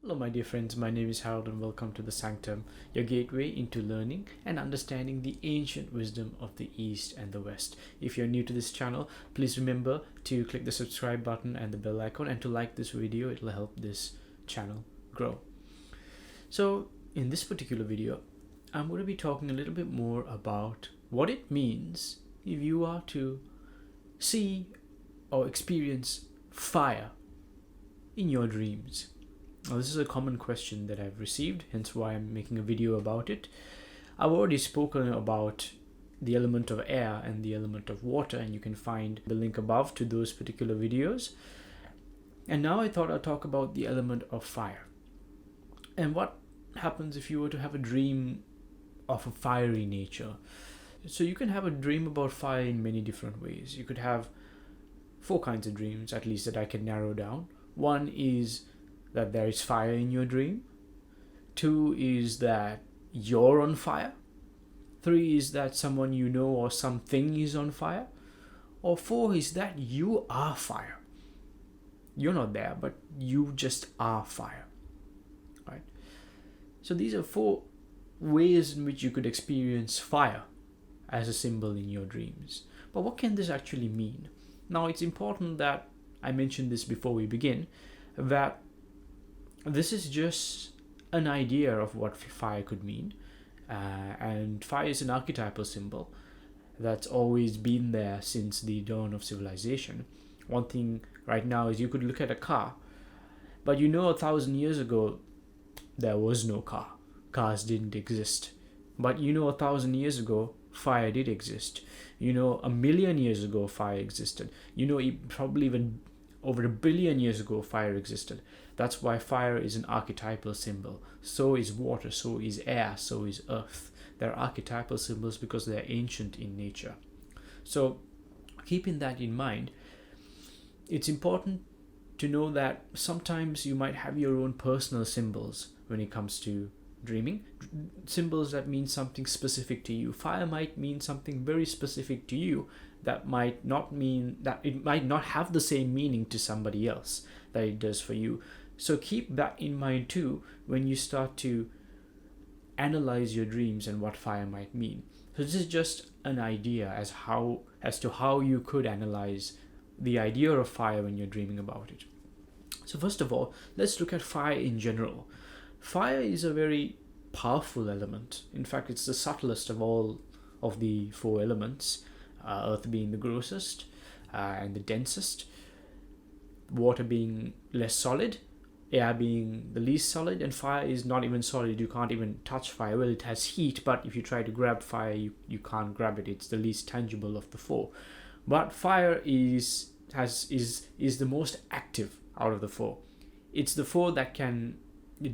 Hello, my dear friends. My name is Harold, and welcome to the Sanctum, your gateway into learning and understanding the ancient wisdom of the East and the West. If you're new to this channel, please remember to click the subscribe button and the bell icon, and to like this video. It will help this channel grow. So, in this particular video, I'm going to be talking a little bit more about what it means if you are to see or experience fire in your dreams. Now, this is a common question that I've received, hence why I'm making a video about it. I've already spoken about the element of air and the element of water, and you can find the link above to those particular videos. And now I thought I'd talk about the element of fire. And what happens if you were to have a dream of a fiery nature? So you can have a dream about fire in many different ways. You could have 4 kinds of dreams, at least, that I can narrow down. One is that there is fire in your dream. 2 is that you're on fire. 3 is that someone you know or something is on fire. Or 4 is that you are fire. You're not there, but you just are fire. Right? So these are 4 ways in which you could experience fire as a symbol in your dreams. But what can this actually mean? Now, it's important that I mention this before we begin, that this is just an idea of what fire could mean. And fire is an archetypal symbol that's always been there since the dawn of civilization. One thing right now is you could look at a car, but 1,000 years ago, there was no car. Cars didn't exist. But 1,000 years ago, fire did exist. 1,000,000 years ago, fire existed. Probably even over 1 billion years ago, fire existed. That's why fire is an archetypal symbol. So is water, so is air, so is earth. They're archetypal symbols because they're ancient in nature. So, keeping that in mind, it's important to know that sometimes you might have your own personal symbols when it comes to dreaming. Symbols that mean something specific to you. Fire might mean something very specific to you that might not mean that it might not have the same meaning to somebody else that it does for you. So keep that in mind too when you start to analyze your dreams and what fire might mean. So this is just an idea as to how you could analyze the idea of fire when you're dreaming about it. So first of all, let's look at fire in general. Fire is a very powerful element. In fact, it's the subtlest of all of the 4 elements, earth being the grossest and the densest, water being less solid, air being the least solid, and fire is not even solid. You can't even touch fire. Well, it has heat, but if you try to grab fire, you can't grab it. It's the least tangible of the 4. But fire is the most active out of the 4. It's the 4 that can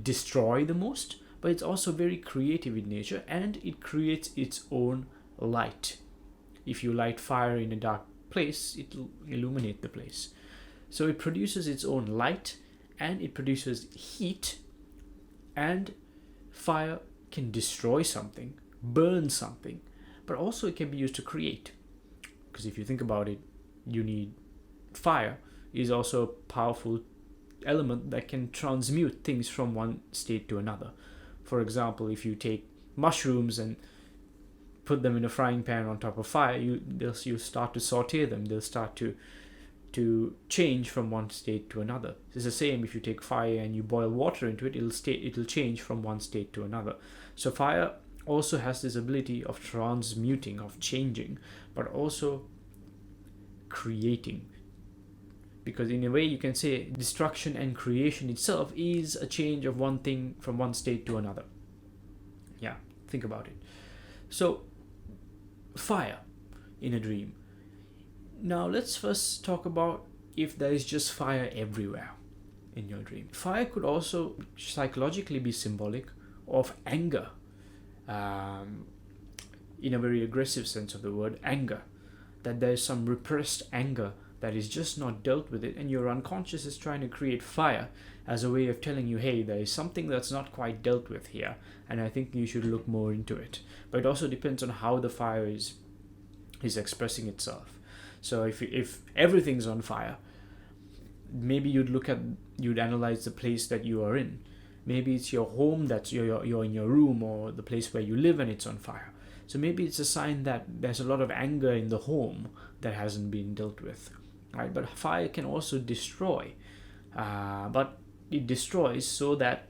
destroy the most, but it's also very creative in nature, and it creates its own light. If you light fire in a dark place, it'll illuminate the place. So it produces its own light, and it produces heat, and fire can destroy something, burn something, but also it can be used to create. Because if you think about it, fire is also a powerful element that can transmute things from one state to another. For example, if you take mushrooms and put them in a frying pan on top of fire, you start to saute them. They'll start to change from one state to another. It's the same if you take fire and you boil water into it, it'll change from one state to another. So fire also has this ability of transmuting, of changing, but also creating. Because in a way you can say destruction and creation itself is a change of one thing from one state to another. Yeah, think about it. So, fire in a dream. Now let's first talk about if there is just fire everywhere in your dream. Fire could also psychologically be symbolic of anger, in a very aggressive sense of the word, anger. That there is some repressed anger that is just not dealt with it, and your unconscious is trying to create fire as a way of telling you, hey, there is something that's not quite dealt with here, and I think you should look more into it. But it also depends on how the fire is expressing itself. So if everything's on fire, maybe you'd analyze the place that you are in. Maybe it's your home, that's you're in your room or the place where you live and it's on fire. So maybe it's a sign that there's a lot of anger in the home that hasn't been dealt with, right? But fire can also destroy, but it destroys so that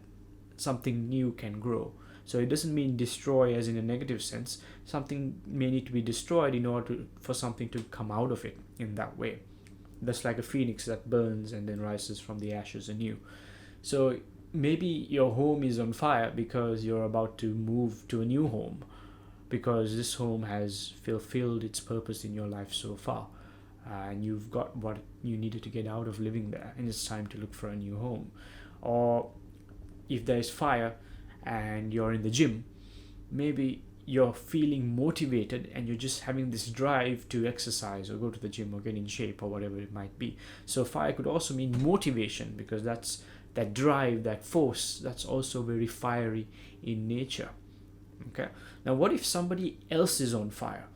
something new can grow. So it doesn't mean destroy as in a negative sense. Something may need to be destroyed in order for something to come out of it in that way. That's like a phoenix that burns and then rises from the ashes anew. So maybe your home is on fire because you're about to move to a new home, because this home has fulfilled its purpose in your life so far, and you've got what you needed to get out of living there, and it's time to look for a new home. Or if there's fire and you're in the gym, maybe you're feeling motivated and you're just having this drive to exercise or go to the gym or get in shape or whatever it might be. So fire could also mean motivation, because that's that drive, that force, that's also very fiery in nature. Okay, now what if somebody else is on fire,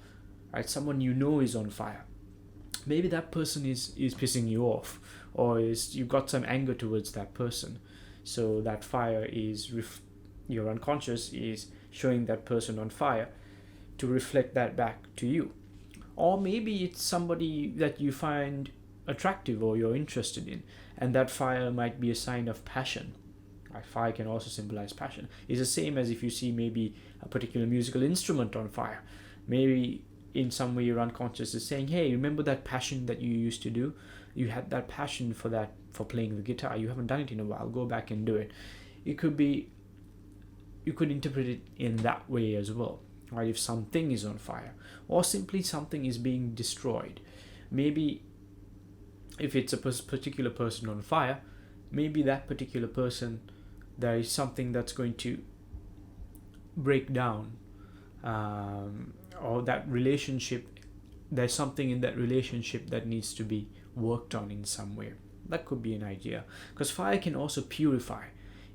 right? Someone you know is on fire. Maybe that person is pissing you off, or you've got some anger towards that person. So that fire is your unconscious is showing that person on fire to reflect that back to you. Or maybe it's somebody that you find attractive or you're interested in, and that fire might be a sign of passion. Fire can also symbolize passion. It's the same as if you see maybe a particular musical instrument on fire. Maybe in some way your unconscious is saying, hey, remember that passion that you used to do? You had that passion for playing the guitar. You haven't done it in a while. Go back and do it. It could be, you could interpret it in that way as well, right? If something is on fire, or simply something is being destroyed. Maybe if it's a particular person on fire, maybe that particular person, there is something that's going to break down, or that relationship, there's something in that relationship that needs to be worked on in some way. That could be an idea, because fire can also purify.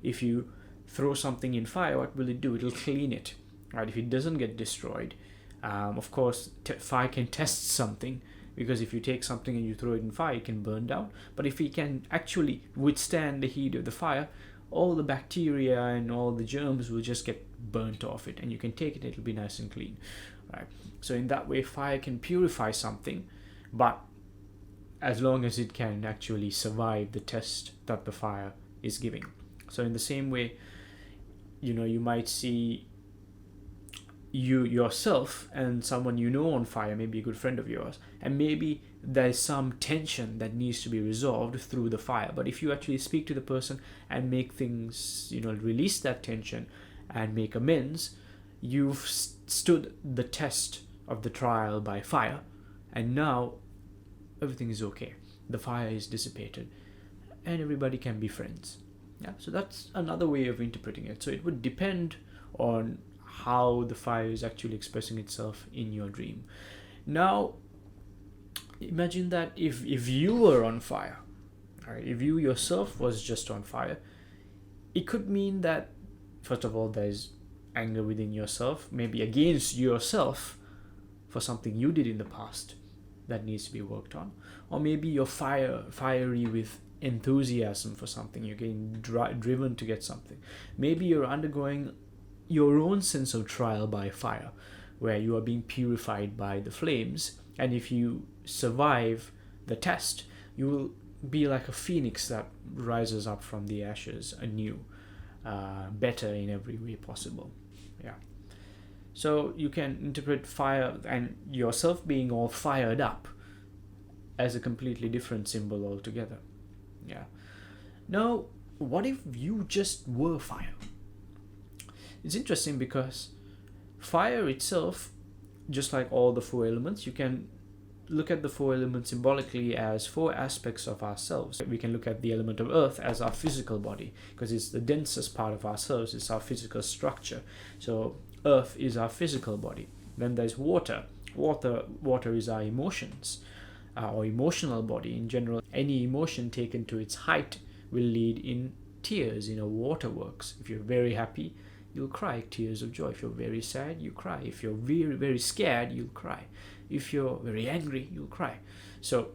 If you throw something in fire, what will it do? It'll clean it, right? If it doesn't get destroyed, of course fire can test something, because if you take something and you throw it in fire, it can burn down. But if it can actually withstand the heat of the fire, all the bacteria and all the germs will just get burnt off it, and you can take it, it'll be nice and clean, right? So in that way, fire can purify something, but as long as it can actually survive the test that the fire is giving. So in the same way, you might see you yourself and someone you know on fire, maybe a good friend of yours, and maybe there's some tension that needs to be resolved through the fire. But if you actually speak to the person and make things, release that tension and make amends, you've stood the test of the trial by fire, and now everything is okay. The fire is dissipated and everybody can be friends. Yeah, so that's another way of interpreting it. So it would depend on how the fire is actually expressing itself in your dream. Now, imagine that if you were on fire, right? If you yourself was just on fire, it could mean that, first of all, there's anger within yourself, maybe against yourself for something you did in the past that needs to be worked on. Or maybe you're fiery with enthusiasm for something, you're getting driven to get something. Maybe you're undergoing your own sense of trial by fire, where you are being purified by the flames, and if you survive the test, you will be like a phoenix that rises up from the ashes anew, better in every way possible. Yeah. So you can interpret fire and yourself being all fired up as a completely different symbol altogether. Yeah. Now, what if you just were fire? It's interesting because fire itself, just like all the four elements, you can look at the four elements symbolically as four aspects of ourselves. We can look at the element of earth as our physical body, because it's the densest part of ourselves, it's our physical structure. So earth is our physical body. Then there's water. Water is our emotions, or emotional body. In general, any emotion taken to its height will lead in tears. Waterworks. If you're very happy, you'll cry tears of joy. If you're very sad, you cry. If you're very, very scared, you'll cry. If you're very angry, you'll cry. So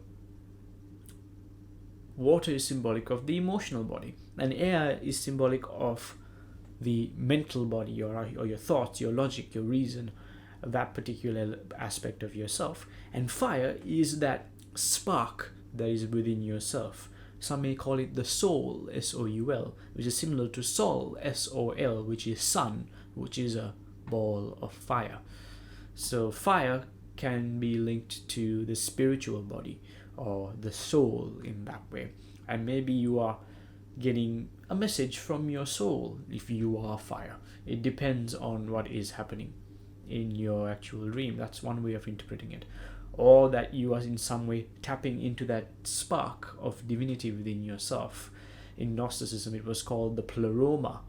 water is symbolic of the emotional body. And air is symbolic of the mental body, or your thoughts, your logic, your reason, that particular aspect of yourself. And fire is that spark that is within yourself. Some may call it the soul, S-O-U-L, which is similar to sol, S-O-L, which is sun, which is a ball of fire. So fire can be linked to the spiritual body or the soul in that way. And maybe you are getting a message from your soul if you are fire. It depends on what is happening in your actual dream. That's one way of interpreting it. Or that you are in some way tapping into that spark of divinity within yourself. In Gnosticism, it was called the pleroma,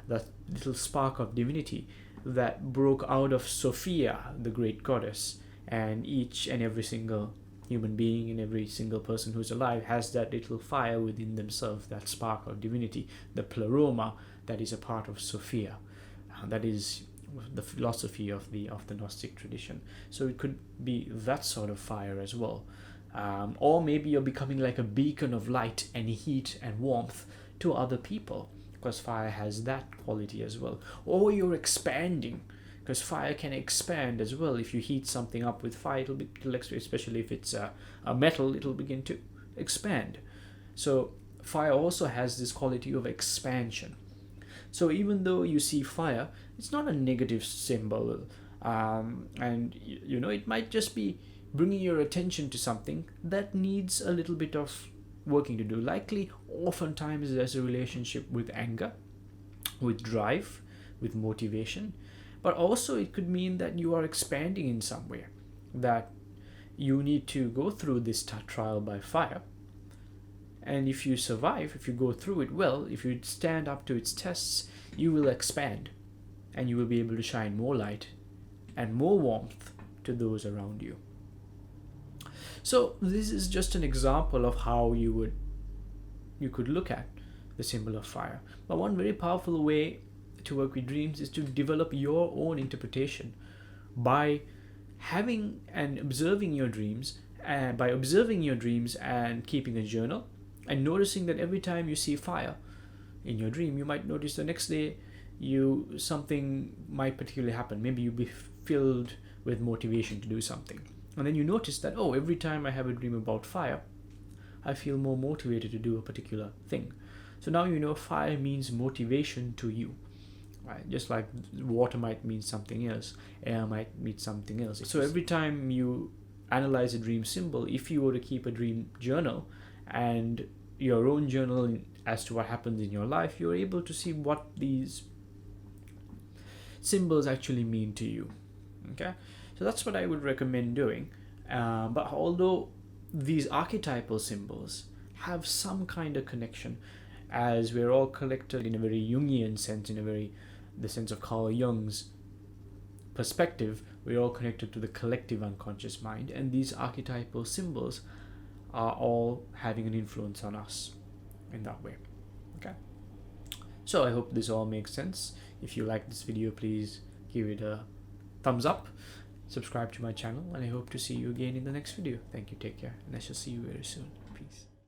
that little spark of divinity that broke out of Sophia, the great goddess. And each and every single human being and every single person who's alive has that little fire within themselves, that spark of divinity, the pleroma that is a part of Sophia. That is the philosophy of the Gnostic tradition. So it could be that sort of fire as well. Or maybe you're becoming like a beacon of light and heat and warmth to other people, because fire has that quality as well. Or you're expanding, because fire can expand as well. If you heat something up with fire, especially if it's a metal, it'll begin to expand. So fire also has this quality of expansion. So even though you see fire, it's not a negative symbol, and it might just be bringing your attention to something that needs a little bit of working to do. Likely, oftentimes there's a relationship with anger, with drive, with motivation, but also it could mean that you are expanding in some way, that you need to go through this trial by fire. And if you survive, if you go through it well, if you stand up to its tests, you will expand and you will be able to shine more light and more warmth to those around you. So this is just an example of how you could look at the symbol of fire. But one very powerful way to work with dreams is to develop your own interpretation by having and observing your dreams, and by observing your dreams and keeping a journal, and noticing that every time you see fire in your dream, you might notice the next day something might particularly happen. Maybe you'll be filled with motivation to do something. And then you notice that, every time I have a dream about fire, I feel more motivated to do a particular thing. So now you know fire means motivation to you. Right? Just like water might mean something else, air might mean something else. So every time you analyze a dream symbol, if you were to keep a dream journal and your own journal as to what happens in your life, you're able to see what these symbols actually mean to you. Okay, so that's what I would recommend doing. But although these archetypal symbols have some kind of connection, as we're all collected in a very Jungian sense, the sense of Carl Jung's perspective, we're all connected to the collective unconscious mind, and these archetypal symbols are all having an influence on us in that way. Okay, so I hope this all makes sense. If you like this video, please give it a thumbs up, subscribe to my channel, and I hope to see you again in the next video. Thank you, take care, and I shall see you very soon. Peace.